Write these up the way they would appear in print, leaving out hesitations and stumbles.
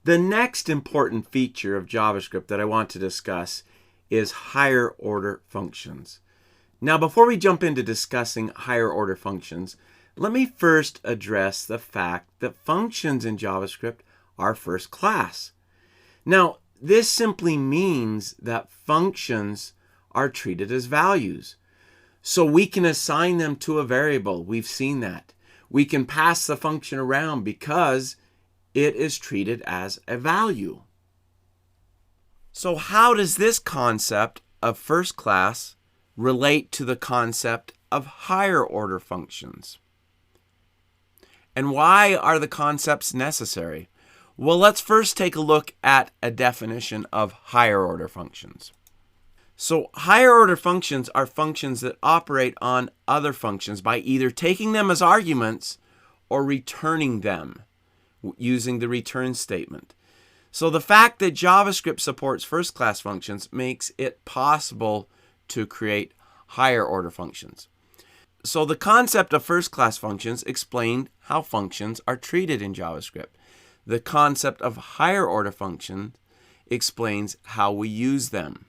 The next important feature of JavaScript that I want to discuss is higher order functions. Now, before we jump into discussing higher order functions, let me first address the fact that functions in JavaScript are first class. Now, this simply means that functions are treated as values. So we can assign them to a variable. We've seen that. We can pass the function around because it is treated as a value. So how does this concept of first class relate to the concept of higher order functions? And why are the concepts necessary? Well, let's first take a look at a definition of higher order functions. So higher order functions are functions that operate on other functions by either taking them as arguments or returning them using the return statement. So the fact that JavaScript supports first-class functions makes it possible to create higher order functions. So the concept of first-class functions explained how functions are treated in JavaScript. The concept of higher order functions explains how we use them.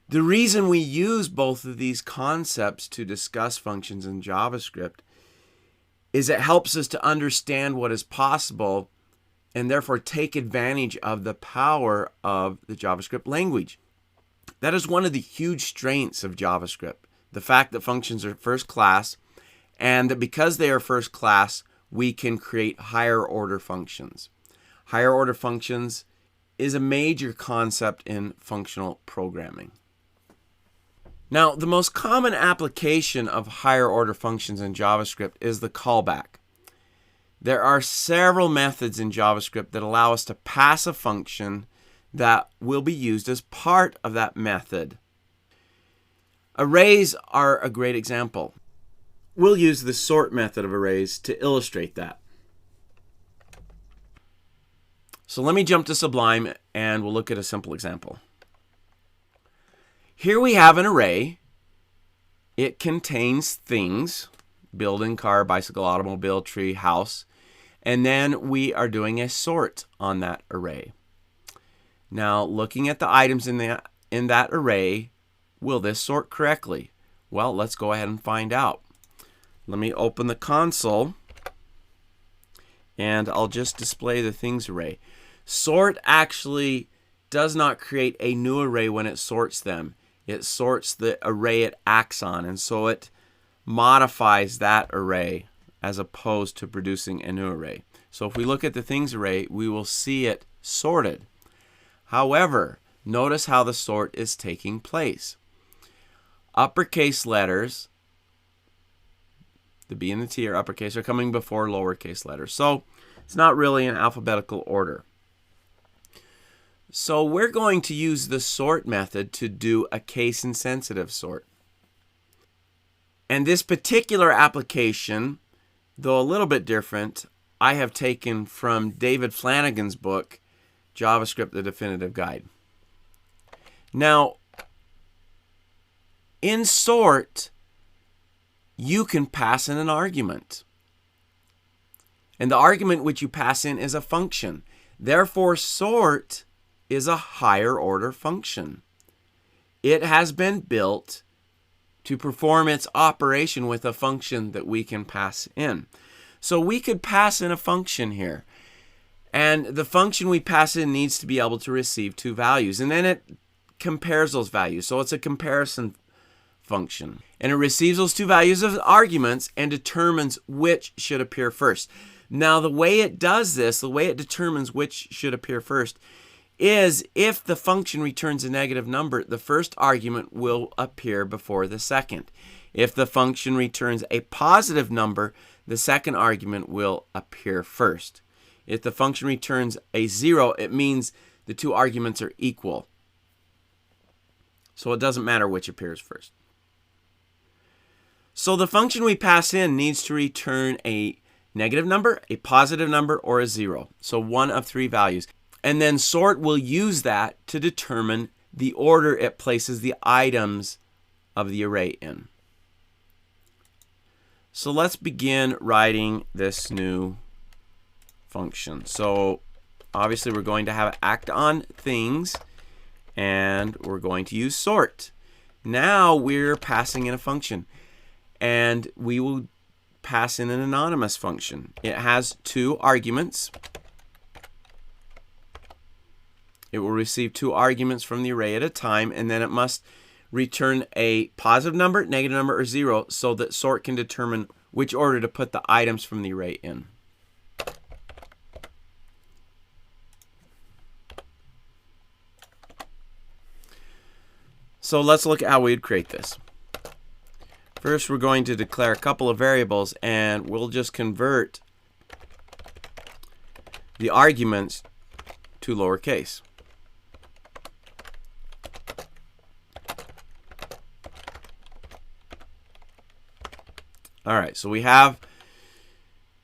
The reason we use both of these concepts to discuss functions in JavaScript is it helps us to understand what is possible and therefore take advantage of the power of the JavaScript language. That is one of the huge strengths of JavaScript, the fact that functions are first class, and that because they are first class, we can create higher order functions. Higher order functions is a major concept in functional programming. Now, the most common application of higher order functions in JavaScript is the callback. There are several methods in JavaScript that allow us to pass a function that will be used as part of that method. Arrays are a great example. We'll use the sort method of arrays to illustrate that. So let me jump to Sublime and we'll look at a simple example. Here we have an array. It contains things: building, car, bicycle, automobile, tree, house. And then we are doing a sort on that array. Now, looking at the items in that array, will this sort correctly? Well, let's go ahead and find out. Let me open the console and I'll just display the things array. Sort actually does not create a new array when it sorts them. It sorts the array it acts on, and so it modifies that array as opposed to producing a new array. So if we look at the things array, we will see it sorted. However, notice how the sort is taking place. Uppercase letters, the B and the T are uppercase, are coming before lowercase letters. So it's not really in alphabetical order. So we're going to use the sort method to do a case-insensitive sort. And this particular application, though a little bit different, I have taken from David Flanagan's book, JavaScript: The Definitive Guide. Now, in sort, you can pass in an argument. And the argument which you pass in is a function. Therefore, sort is a higher order function. It has been built to perform its operation with a function that we can pass in. So we could pass in a function here. And the function we pass in needs to be able to receive two values. And then it compares those values. So it's a comparison function. And it receives those two values as arguments and determines which should appear first. Now, the way it does this, the way it determines which should appear first, is if the function returns a negative number, the first argument will appear before the second. If the function returns a positive number, the second argument will appear first. If the function returns a 0, it means the two arguments are equal. So it doesn't matter which appears first. So the function we pass in needs to return a negative number, a positive number, or a 0. So one of three values. And then sort will use that to determine the order it places the items of the array in. So let's begin writing this new function. So obviously we're going to have act on things, and we're going to use sort. Now we're passing in a function, and we will pass in an anonymous function. It has 2 arguments. It will receive 2 arguments from the array at a time, and then it must return a positive number, negative number, or 0 so that sort can determine which order to put the items from the array in. So let's look at how we'd create this. First, we're going to declare a couple of variables, and we'll just convert the arguments to lowercase. All right, so we have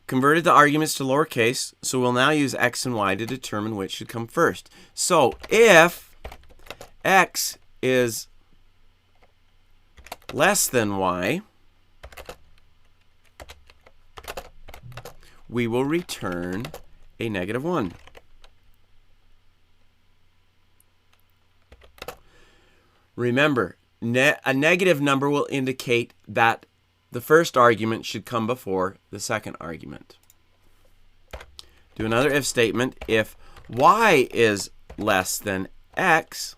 converted the arguments to lowercase, so we'll now use x and y to determine which should come first. So if x is less than y, we will return a -1. Remember, a negative number will indicate that the first argument should come before the second argument. Do another if statement. If y is less than x,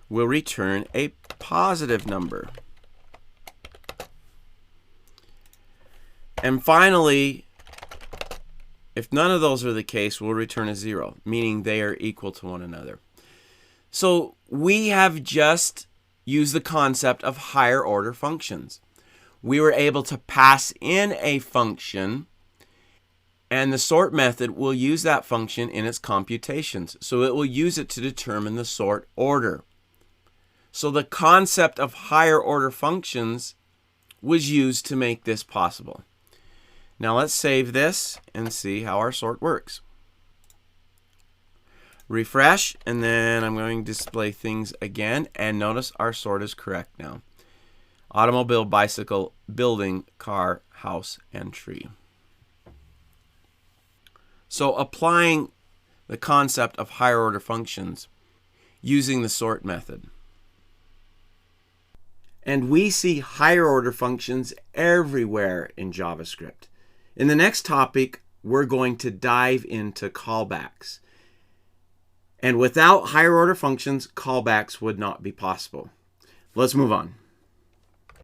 we'll return a positive number. And finally, if none of those are the case, we'll return a 0, meaning they are equal to one another. So we have just used the concept of higher order functions. We were able to pass in a function, and the sort method will use that function in its computations. So it will use it to determine the sort order. So the concept of higher order functions was used to make this possible. Now let's save this and see how our sort works. Refresh, and then I'm going to display things again, and notice our sort is correct now. Automobile, bicycle, building, car, house, and tree. So applying the concept of higher order functions using the sort method. And we see higher order functions everywhere in JavaScript. In the next topic, we're going to dive into callbacks. And without higher order functions, callbacks would not be possible. Let's move on.